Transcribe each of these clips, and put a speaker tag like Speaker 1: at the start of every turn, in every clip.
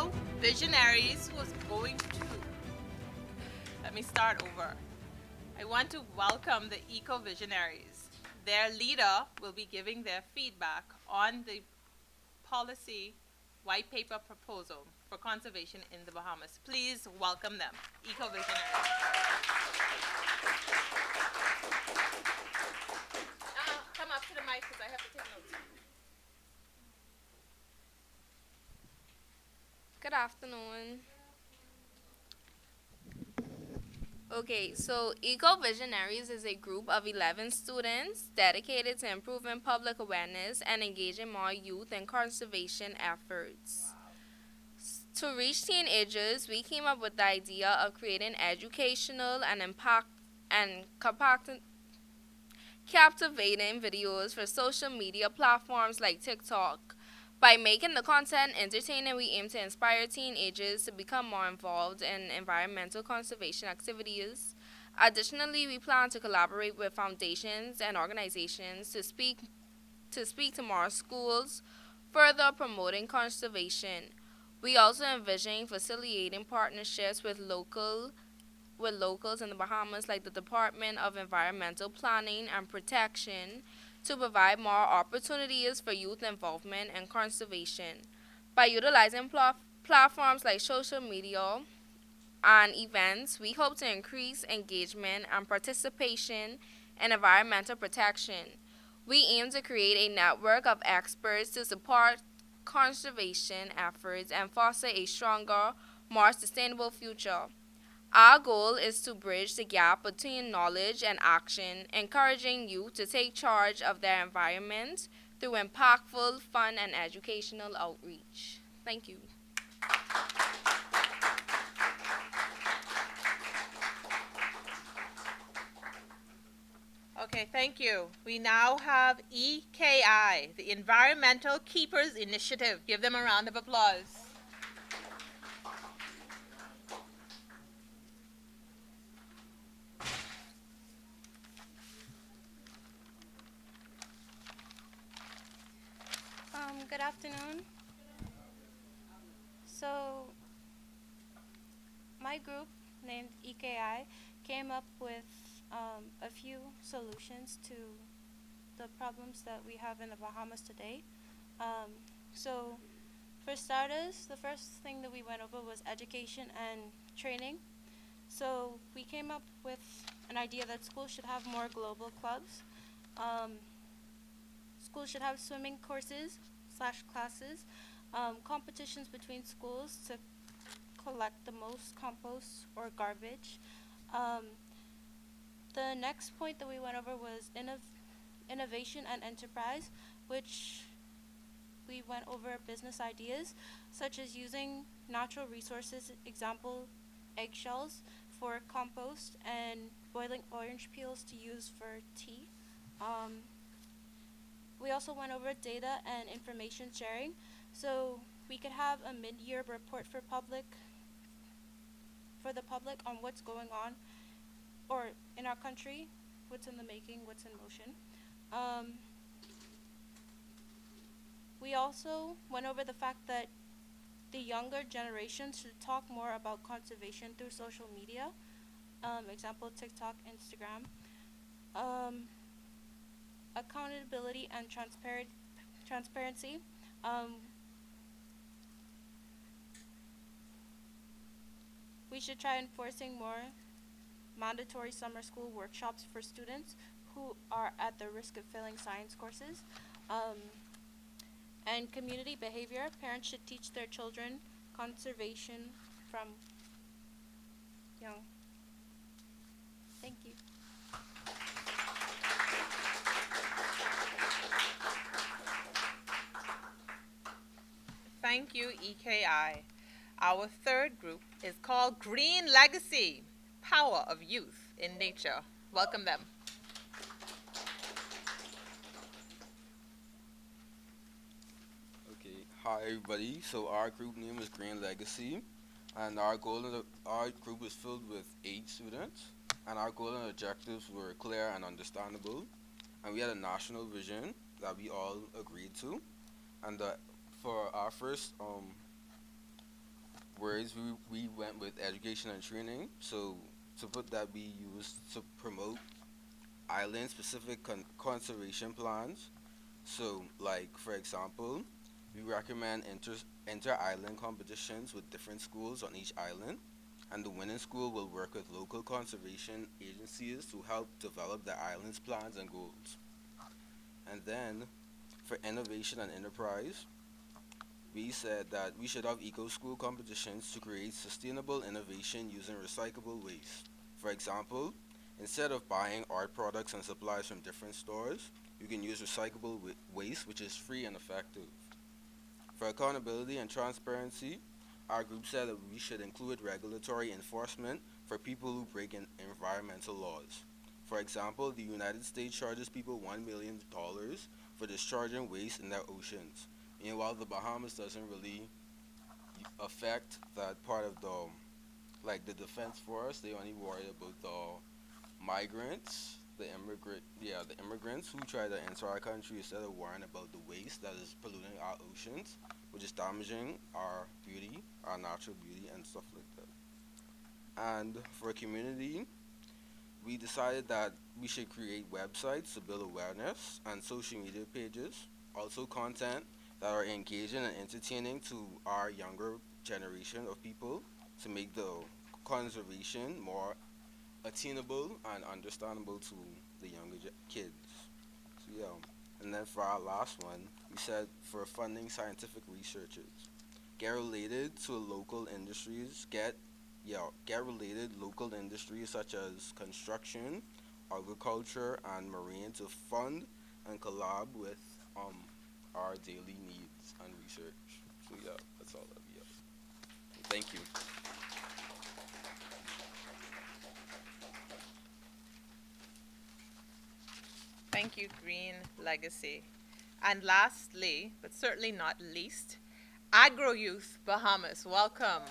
Speaker 1: eco-visionaries who is going to, let me start over. I want to welcome the eco-visionaries. Their leader will be giving their feedback on the policy white paper proposal for conservation in the Bahamas. Please welcome them, eco-visionaries. Come up to the mic because I have to take notes.
Speaker 2: Good afternoon. Okay, so Eco Visionaries is a group of 11 students dedicated to improving public awareness and engaging more youth in conservation efforts. To reach teenagers, we came up with the idea of creating educational and captivating videos for social media platforms like TikTok. By making the content entertaining, we aim to inspire teenagers to become more involved in environmental conservation activities. Additionally, we plan to collaborate with foundations and organizations to more schools, further promoting conservation. We also envision facilitating partnerships with locals in the Bahamas like the Department of Environmental Planning and Protection to provide more opportunities for youth involvement and conservation. By utilizing platforms like social media and events, we hope to increase engagement and participation in environmental protection. We aim to create a network of experts to support conservation efforts and foster a stronger, more sustainable future. Our goal is to bridge the gap between knowledge and action, encouraging youth to take charge of their environment through impactful, fun, and educational outreach. Thank you.
Speaker 1: Okay, thank you. We now have EKI, the Environmental Keepers Initiative. Give them a round of applause.
Speaker 3: Good afternoon. So, my group named EKI came up with a few solutions to the problems that we have in the Bahamas today. So, for starters, the first thing that we went over was education and training. So, we came up with an idea that schools should have more global clubs. Schools should have swimming courses / classes, competitions between schools to collect the most compost or garbage. The next point that we went over was innovation and enterprise, which we went over business ideas such as using natural resources, example eggshells for compost and boiling orange peels to use for tea. We also went over data and information sharing, so we could have a mid-year report for the public on what's going on or in our country, what's in the making, what's in motion. We also went over the fact that the younger generation should talk more about conservation through social media, example TikTok, Instagram. Accountability and transparency. We should try enforcing more mandatory summer school workshops for students who are at the risk of failing science courses. And community behavior. Parents should teach their children conservation from young. Thank you.
Speaker 1: Thank you, EKI. Our third group is called Green Legacy, Power of Youth in Nature. Welcome them.
Speaker 4: Okay, hi everybody. So our group name is Green Legacy, and our group is filled with 8 students, and our goal and objectives were clear and understandable, and we had a national vision that we all agreed to, and for our words, we went with education and training. So to put that, we used to promote island-specific conservation plans. So, like for example, we recommend inter-island competitions with different schools on each island, and the winning school will work with local conservation agencies to help develop the island's plans and goals. And then, for innovation and enterprise, we said that we should have eco school competitions to create sustainable innovation using recyclable waste. For example, instead of buying art products and supplies from different stores, you can use recyclable waste, which is free and effective. For accountability and transparency, our group said that we should include regulatory enforcement for people who break environmental laws. For example, the United States charges people $1 million for discharging waste in their oceans. Meanwhile, the Bahamas doesn't really affect that part of like the defense force. They only worry about the migrants, the immigrants who try to enter our country instead of worrying about the waste that is polluting our oceans, which is damaging our beauty, our natural beauty, and stuff like that. And for community, we decided that we should create websites to build awareness and social media pages, also content that are engaging and entertaining to our younger generation of people to make the conservation more attainable and understandable to the younger kids. So yeah, and then for our last one, we said for funding scientific researchers, get related to local industries, get related local industries such as construction, agriculture, and marine to fund and collab with our daily needs and research. So yeah, that's all that we have. Thank you.
Speaker 1: Thank you, Green Legacy. And lastly, but certainly not least, Agro Youth Bahamas. Welcome.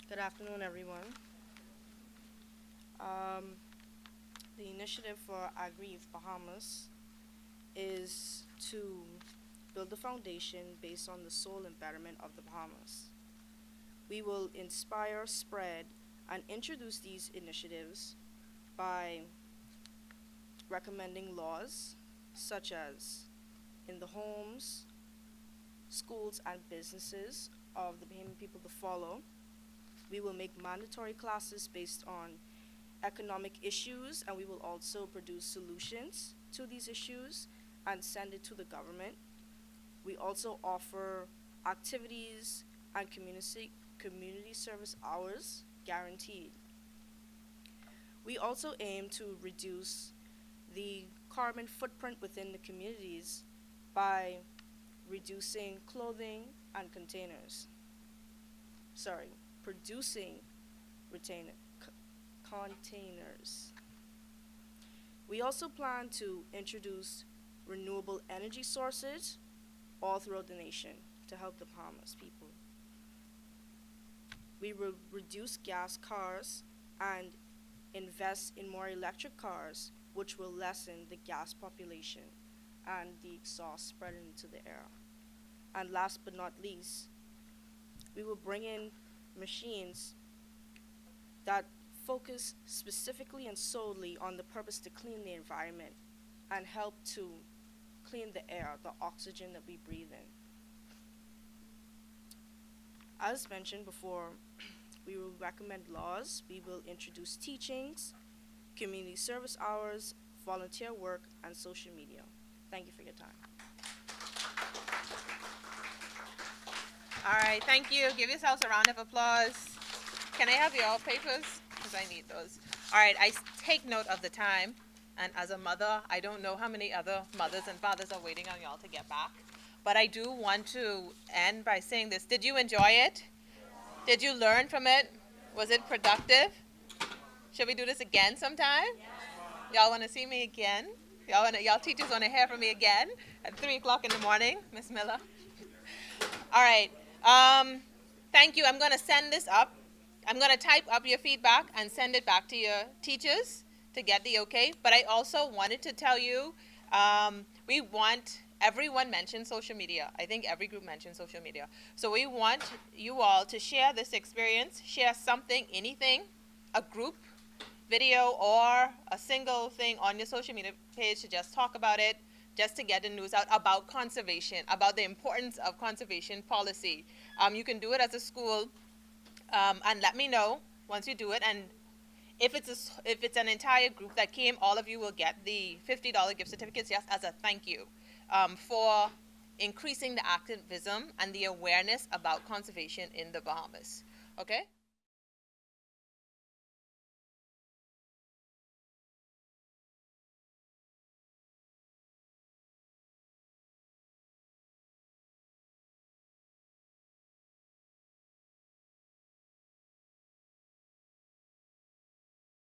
Speaker 3: Good afternoon, everyone. Um, the initiative for Agri-Youth Bahamas is to build a foundation based on the soul and betterment of the Bahamas. We will inspire, spread, and introduce these initiatives by recommending laws such as in the homes, schools, and businesses of the Bahamian people to follow. We will make mandatory classes based on economic issues, and we will also produce solutions to these issues and send it to the government. We also offer activities and community service hours guaranteed. We also aim to reduce the carbon footprint within the communities by reducing clothing and containers. Sorry, producing containers. We also plan to introduce renewable energy sources all throughout the nation to help the Bahamas people. We will reduce gas cars and invest in more electric cars, which will lessen the gas population and the exhaust spreading into the air. And last but not least, we will bring in machines that focus specifically and solely on the purpose to clean the environment and help to clean the air, the oxygen that we breathe in. As mentioned before, we will recommend laws, we will introduce teachings, community service hours, volunteer work, and social media. Thank you for your time.
Speaker 1: All right, thank you. Give yourselves a round of applause. Can I have your papers? Because I need those. All right, take note of the time. And as a mother, I don't know how many other mothers and fathers are waiting on y'all to get back. But I do want to end by saying this. Did you enjoy it? Did you learn from it? Was it productive? Should we do this again sometime? Y'all want to see me again? Y'all teachers want to hear from me again at 3 o'clock in the morning, Miss Miller? All right. Thank you. I'm going to send this up. I'm going to type up your feedback and send it back to your teachers to get the okay. But I also wanted to tell you, We want everyone mentioned social media. I think every group mentioned social media. So we want you all to share this experience, share something, anything, a group video or a single thing on your social media page to just talk about it, just to get the news out about conservation, about the importance of conservation policy. You can do it as a school, and let me know once you do it. And if it's an entire group that came, all of you will get the $50 gift certificates just as a thank you for increasing the activism and the awareness about conservation in the Bahamas. Okay?